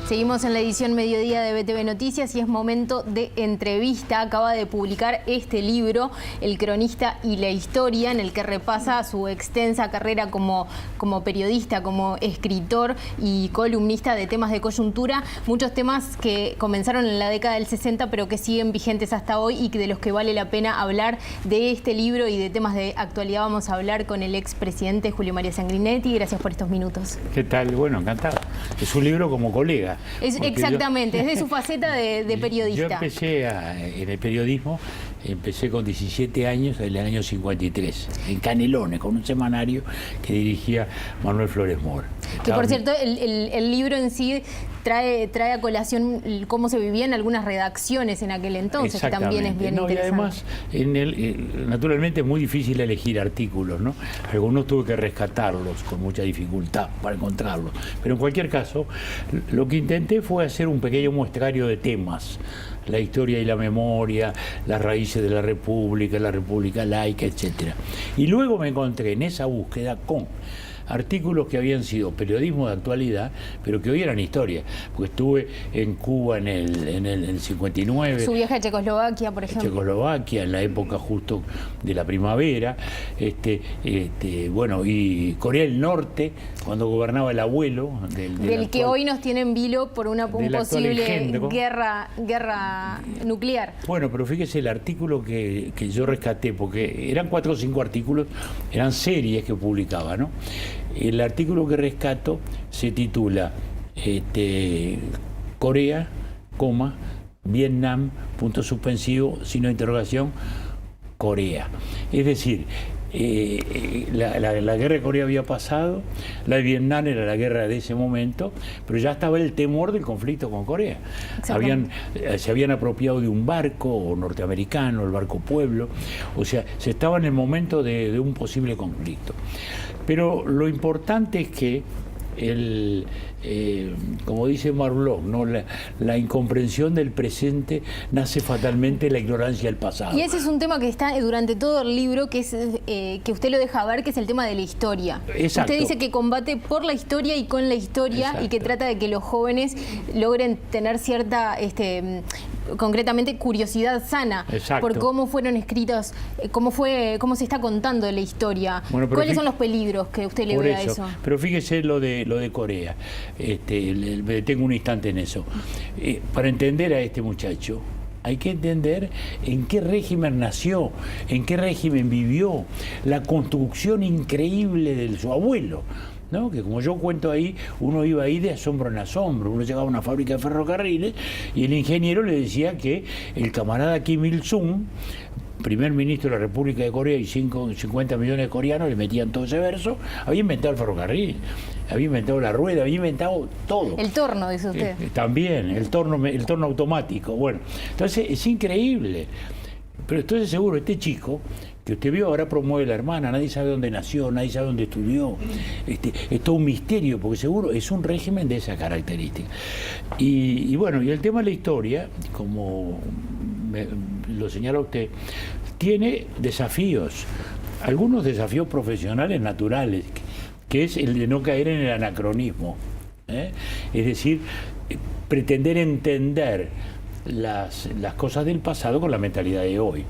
Seguimos en la edición Mediodía de BTV Noticias y es momento de entrevista. Acaba de publicar este libro, El cronista y la historia, en el que repasa su extensa carrera como periodista, como escritor y columnista de temas de coyuntura. Muchos temas que comenzaron en la década del 60 pero que siguen vigentes hasta hoy y de los que vale la pena hablar. De este libro y de temas de actualidad vamos a hablar con el expresidente Julio María Sanguinetti. Gracias por estos minutos. ¿Qué tal? Bueno, encantado. Es un libro como colega. Exactamente, es de su faceta de periodista. Yo empecé en el periodismo, empecé con 17 años, en el año 53, en Canelones, con un semanario que dirigía Manuel Flores Mora. Que por cierto, el libro en sí trae a colación cómo se vivía en algunas redacciones en aquel entonces, que también es bien interesante. Y además, naturalmente es muy difícil elegir artículos, ¿no? Algunos tuve que rescatarlos con mucha dificultad para encontrarlos. Pero en cualquier caso, lo que intenté fue hacer un pequeño muestrario de temas: la historia y la memoria, las raíces de la República laica, etc. Y luego me encontré en esa búsqueda con artículos que habían sido periodismo de actualidad, pero que hoy eran historia, porque estuve en Cuba en el 59. Su viaje a Checoslovaquia, por ejemplo. Checoslovaquia, en la época justo de la primavera, bueno, y Corea del Norte, cuando gobernaba el abuelo del que hoy nos tiene en vilo por un posible guerra nuclear. Bueno, pero fíjese el artículo que yo rescaté, porque eran 4 o 5 artículos, eran series que publicaba, ¿no? El artículo que rescato se titula Corea, Vietnam, punto suspensivo, signo de interrogación, Corea. Es decir, la guerra de Corea había pasado, la de Vietnam era la guerra de ese momento, pero ya estaba el temor del conflicto con Corea. Se habían apropiado de un barco se estaba en el momento de un posible conflicto. Pero lo importante es que como dice Marlowe, ¿no? La incomprensión del presente nace fatalmente de la ignorancia del pasado. Y ese es un tema que está durante todo el libro, que usted lo deja ver, que es el tema de la historia. Exacto. Usted dice que combate por la historia y con la historia. Exacto. Y que trata de que los jóvenes logren tener cierta, concretamente, curiosidad sana. Exacto. Por cómo fueron escritos, cómo se está contando la historia. Bueno, ¿cuáles son los peligros que usted le ve a eso? Pero fíjese lo de Corea. Tengo un instante en eso. Para entender a este muchacho, hay que entender en qué régimen nació, en qué régimen vivió, la construcción increíble de su abuelo, ¿no? Que como yo cuento ahí, uno iba ahí de asombro en asombro. Uno llegaba a una fábrica de ferrocarriles y el ingeniero le decía que el camarada Kim Il-sung, primer ministro de la República de Corea, y 50 millones de coreanos le metían todo ese verso, había inventado el ferrocarril, había inventado la rueda, había inventado todo. El torno, dice usted. También, el torno automático. Bueno, entonces es increíble. Pero estoy seguro, este chico que usted vio ahora promueve a la hermana, nadie sabe dónde nació, nadie sabe dónde estudió. Es todo un misterio, porque seguro es un régimen de esa característica. Y bueno, y el tema de la historia, como lo señala usted, tiene desafíos, algunos desafíos profesionales naturales, que es el de no caer en el anacronismo, es decir, pretender entender las cosas del pasado con la mentalidad de hoy.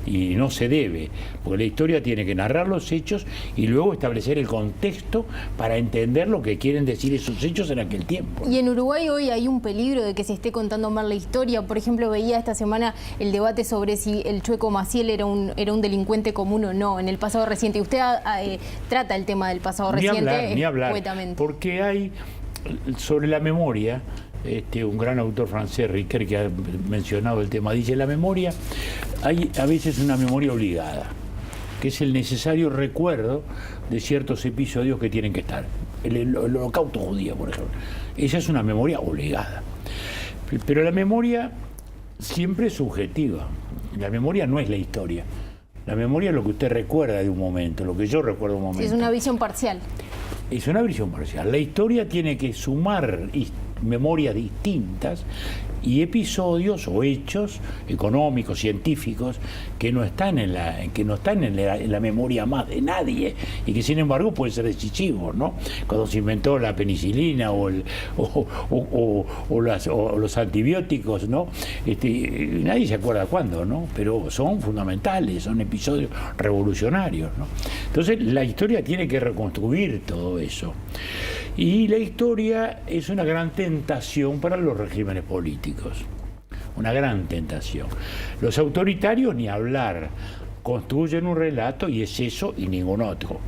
Y no se debe, porque la historia tiene que narrar los hechos y luego establecer el contexto para entender lo que quieren decir esos hechos en aquel tiempo. Y en Uruguay hoy hay un peligro de que se esté contando mal la historia. Por ejemplo, veía esta semana el debate sobre si el Chueco Maciel era un delincuente común o no en el pasado reciente. Usted trata el tema del pasado reciente. Ni hablar, porque hay, sobre la memoria, un gran autor francés, Riquet, que ha mencionado el tema, dice: la memoria, hay a veces una memoria obligada, que es el necesario recuerdo de ciertos episodios que tienen que estar. El holocausto judío, por ejemplo. Esa es una memoria obligada. Pero la memoria siempre es subjetiva. La memoria no es la historia. La memoria es lo que usted recuerda de un momento, lo que yo recuerdo de un momento. Es una visión parcial. Es una visión parcial. La historia tiene que sumar memorias distintas y episodios o hechos económicos, científicos, que no están en la memoria más de nadie y que sin embargo pueden ser decisivos, ¿no? Cuando se inventó la penicilina o los antibióticos, ¿no? Nadie se acuerda cuándo, ¿no? Pero son fundamentales, son episodios revolucionarios, ¿no? Entonces la historia tiene que reconstruir todo eso. Y la historia es una gran tentación para los regímenes políticos, una gran tentación. Los autoritarios ni hablar, construyen un relato y es eso y ningún otro.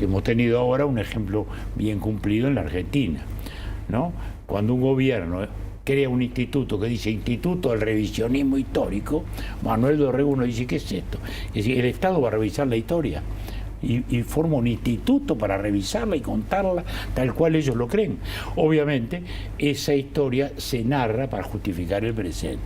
Hemos tenido ahora un ejemplo bien cumplido en la Argentina, ¿no? Cuando un gobierno crea un instituto que dice Instituto del Revisionismo Histórico, Manuel Dorrego uno dice, ¿qué es esto? Es decir, el Estado va a revisar la historia. Y forma un instituto para revisarla y contarla tal cual ellos lo creen. Obviamente, esa historia se narra para justificar el presente.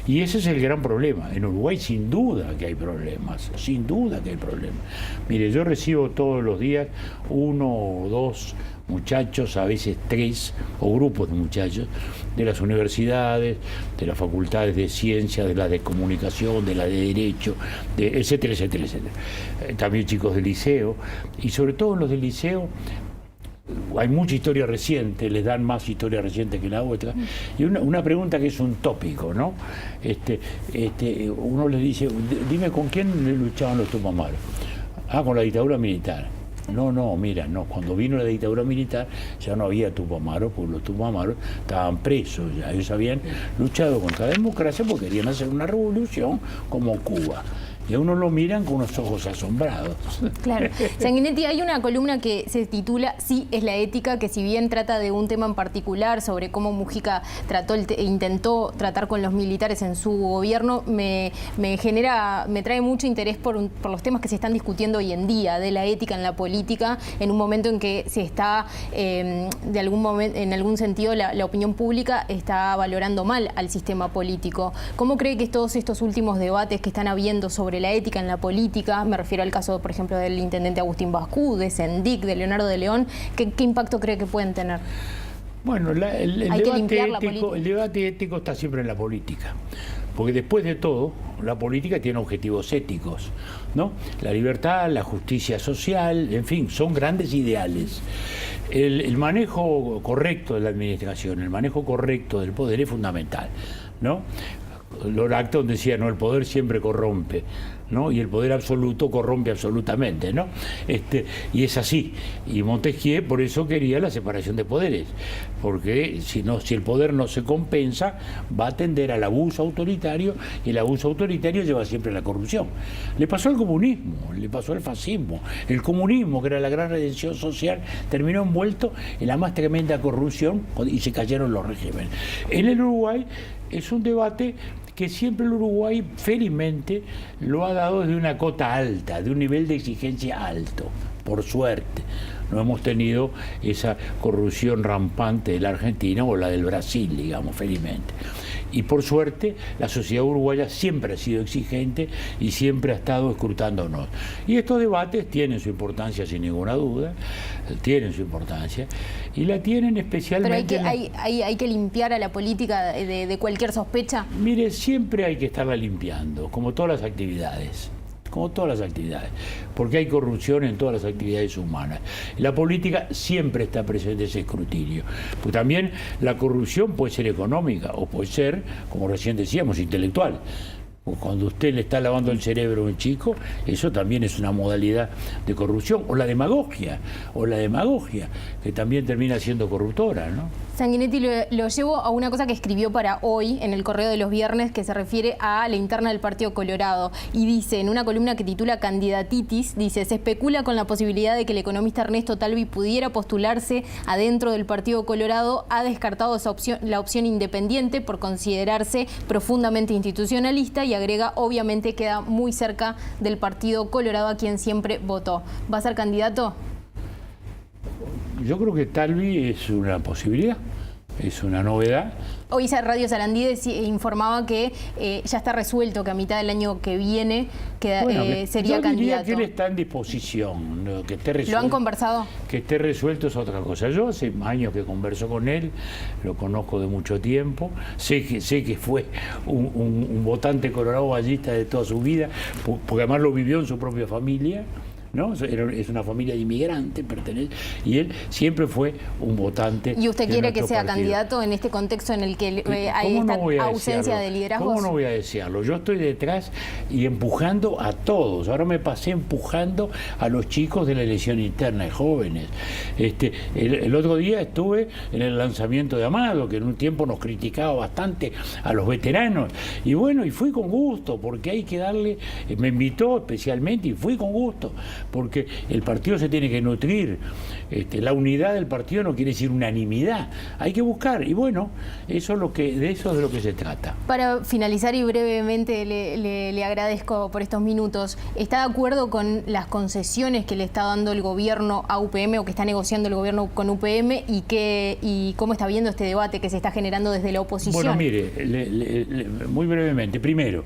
Y ese es el gran problema. En Uruguay sin duda que hay problemas, sin duda que hay problemas. Mire, yo recibo todos los días 1 o 2 muchachos, a veces 3, o grupos de muchachos, de las universidades, de las facultades de ciencias, de la de comunicación, de la de derecho, etcétera, etcétera, etcétera. También chicos del liceo, y sobre todo en los del liceo hay mucha historia reciente, les dan más historia reciente que la otra. Y una pregunta que es un tópico, ¿no? Uno les dice, dime con quién le luchaban los Tupamaros. Ah, con la dictadura militar. No, mira, cuando vino la dictadura militar ya no había Tupamaros, porque los Tupamaros estaban presos, ya ellos habían luchado contra la democracia porque querían hacer una revolución como Cuba. Y a uno lo miran con unos ojos asombrados. Claro. Sanguinetti, hay una columna que se titula Sí es la ética, que si bien trata de un tema en particular sobre cómo Mujica intentó tratar con los militares en su gobierno, me trae mucho interés por los temas que se están discutiendo hoy en día, de la ética en la política, en un momento en que se está, en algún sentido, la opinión pública está valorando mal al sistema político. ¿Cómo cree que todos estos últimos debates que están habiendo sobre la ética en la política, me refiero al caso, por ejemplo, del intendente Agustín Bascú, de Sendic, de Leonardo de León, ¿qué impacto cree que pueden tener? Bueno, el debate ético está siempre en la política, porque después de todo, la política tiene objetivos éticos, ¿no? La libertad, la justicia social, en fin, son grandes ideales. El manejo correcto de la administración, el manejo correcto del poder es fundamental, ¿no? Lord Acton decía, no, el poder siempre corrompe, ¿no? Y el poder absoluto corrompe absolutamente, ¿no? Y es así. Y Montesquieu por eso quería la separación de poderes, porque si el poder no se compensa, va a tender al abuso autoritario, y el abuso autoritario lleva siempre a la corrupción. Le pasó al comunismo, le pasó al fascismo. El comunismo, que era la gran redención social, terminó envuelto en la más tremenda corrupción y se cayeron los regímenes. En el Uruguay es un debate que siempre el Uruguay, felizmente, lo ha dado desde una cota alta, de un nivel de exigencia alto, por suerte. No hemos tenido esa corrupción rampante de la Argentina o la del Brasil, digamos, felizmente. Y por suerte, la sociedad uruguaya siempre ha sido exigente y siempre ha estado escrutándonos. Y estos debates tienen su importancia, sin ninguna duda, tienen su importancia, y la tienen especialmente... Pero hay que limpiar a la política de cualquier sospecha. Mire, siempre hay que estarla limpiando, como todas las actividades. Como todas las actividades, porque hay corrupción en todas las actividades humanas. La política siempre está presente ese escrutinio, porque también la corrupción puede ser económica o puede ser, como recién decíamos, intelectual. Cuando usted le está lavando el cerebro a un chico, eso también es una modalidad de corrupción. O la demagogia, que también termina siendo corruptora, ¿no? Sanguinetti, lo llevo a una cosa que escribió para hoy en el Correo de los Viernes, que se refiere a la interna del Partido Colorado. Y dice, en una columna que titula Candidatitis, dice, se especula con la posibilidad de que el economista Ernesto Talvi pudiera postularse adentro del Partido Colorado. Ha descartado la opción independiente por considerarse profundamente institucionalista, y agrega, obviamente queda muy cerca del Partido Colorado, a quien siempre votó. ¿Va a ser candidato? Yo creo que Talvi es una posibilidad. es una novedad. Hoy Radio Sarandí informaba que ya está resuelto, que a mitad del año que viene sería yo diría candidato. Que él está en disposición, ¿no? Que esté resuelto. ¿Lo han conversado? Que esté resuelto es otra cosa. Yo hace años que converso con él, lo conozco de mucho tiempo, sé que fue un votante colorado ballista de toda su vida, porque además lo vivió en su propia familia, ¿no? Es una familia de inmigrantes, y él siempre fue un votante. ¿Y usted quiere que sea candidato en este contexto en el que hay esta ausencia de liderazgos? ¿Cómo no voy a desearlo? Yo estoy detrás y empujando a todos. Ahora me pasé empujando a los chicos de la elección interna, de jóvenes. El otro día estuve en el lanzamiento de Amado, que en un tiempo nos criticaba bastante a los veteranos. Y bueno, y fui con gusto, porque hay que darle, me invitó especialmente y fui con gusto. Porque el partido se tiene que nutrir. La unidad del partido no quiere decir unanimidad. Hay que buscar. Y bueno, de eso es de lo que se trata. Para finalizar y brevemente, le agradezco por estos minutos. ¿Está de acuerdo con las concesiones que le está dando el gobierno a UPM o que está negociando el gobierno con UPM y cómo está viendo este debate que se está generando desde la oposición? Bueno, mire, muy brevemente. Primero,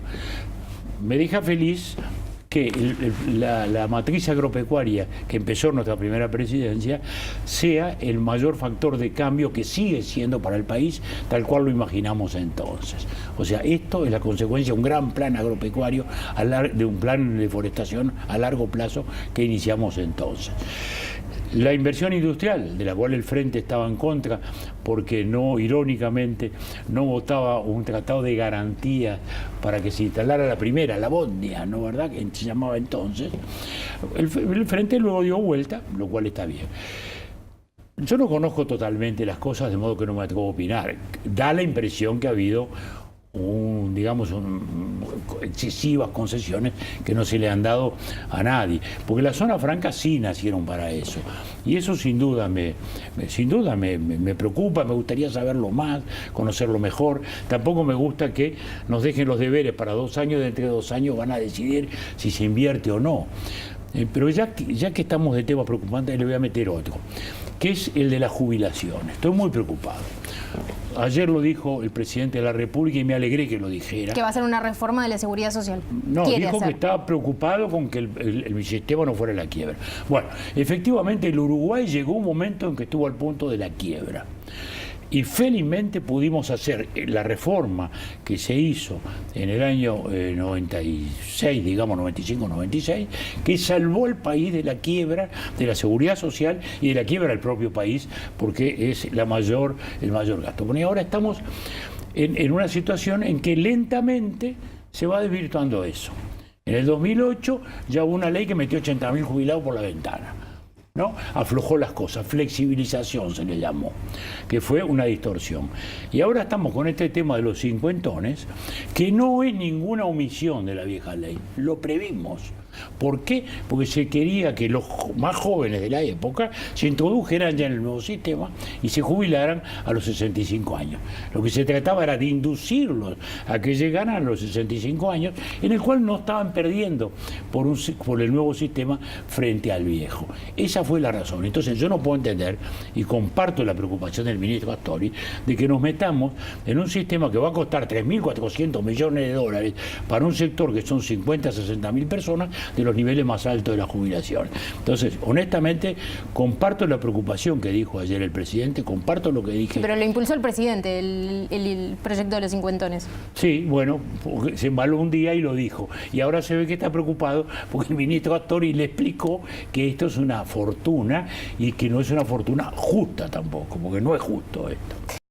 me deja feliz que la matriz agropecuaria que empezó nuestra primera presidencia sea el mayor factor de cambio que sigue siendo para el país tal cual lo imaginamos entonces. O sea, esto es la consecuencia de un gran plan agropecuario, de un plan de deforestación a largo plazo que iniciamos entonces. La inversión industrial, de la cual el Frente estaba en contra, porque no, irónicamente, no votaba un tratado de garantía para que se instalara la primera, la Bótnia, ¿no, verdad?, que se llamaba entonces. El Frente luego dio vuelta, lo cual está bien. Yo no conozco totalmente las cosas, de modo que no me atrevo a opinar. Da la impresión que ha habido excesivas concesiones que no se le han dado a nadie, porque las zonas francas sí nacieron para eso, y eso sin duda me preocupa. Me gustaría saberlo más, conocerlo mejor. Tampoco me gusta que nos dejen los deberes para 2 años, de entre 2 años van a decidir si se invierte o no. Pero ya que estamos de temas preocupantes, le voy a meter otro, que es el de la jubilación. Estoy muy preocupado. Ayer lo dijo el presidente de la República y me alegré que lo dijera. Que va a ser una reforma de la seguridad social. No, dijo que estaba preocupado con que el sistema no fuera a la quiebra. Bueno, efectivamente el Uruguay llegó un momento en que estuvo al punto de la quiebra. Y felizmente pudimos hacer la reforma que se hizo en el año 96, digamos 95-96, que salvó al país de la quiebra de la seguridad social y de la quiebra del propio país, porque es el mayor gasto. Bueno, y ahora estamos en una situación en que lentamente se va desvirtuando eso. En el 2008 ya hubo una ley que metió 80.000 jubilados por la ventana, ¿no? Aflojó las cosas, flexibilización se le llamó, que fue una distorsión. Y ahora estamos con este tema de los cincuentones, que no es ninguna omisión de la vieja ley, lo previmos. ¿Por qué? Porque se quería que los más jóvenes de la época se introdujeran ya en el nuevo sistema y se jubilaran a los 65 años. Lo que se trataba era de inducirlos a que llegaran a los 65 años, en el cual no estaban perdiendo por el nuevo sistema frente al viejo. Esa fue la razón. Entonces yo no puedo entender, y comparto la preocupación del ministro Astori, de que nos metamos en un sistema que va a costar 3.400 millones de dólares para un sector que son 50-60.000 personas, de los niveles más altos de la jubilación. Entonces, honestamente, comparto la preocupación que dijo ayer el presidente, comparto lo que dije. Pero lo impulsó el presidente, el proyecto de los cincuentones. Sí, bueno, se embaló un día y lo dijo. Y ahora se ve que está preocupado porque el ministro Astori le explicó que esto es una fortuna y que no es una fortuna justa tampoco, porque no es justo esto.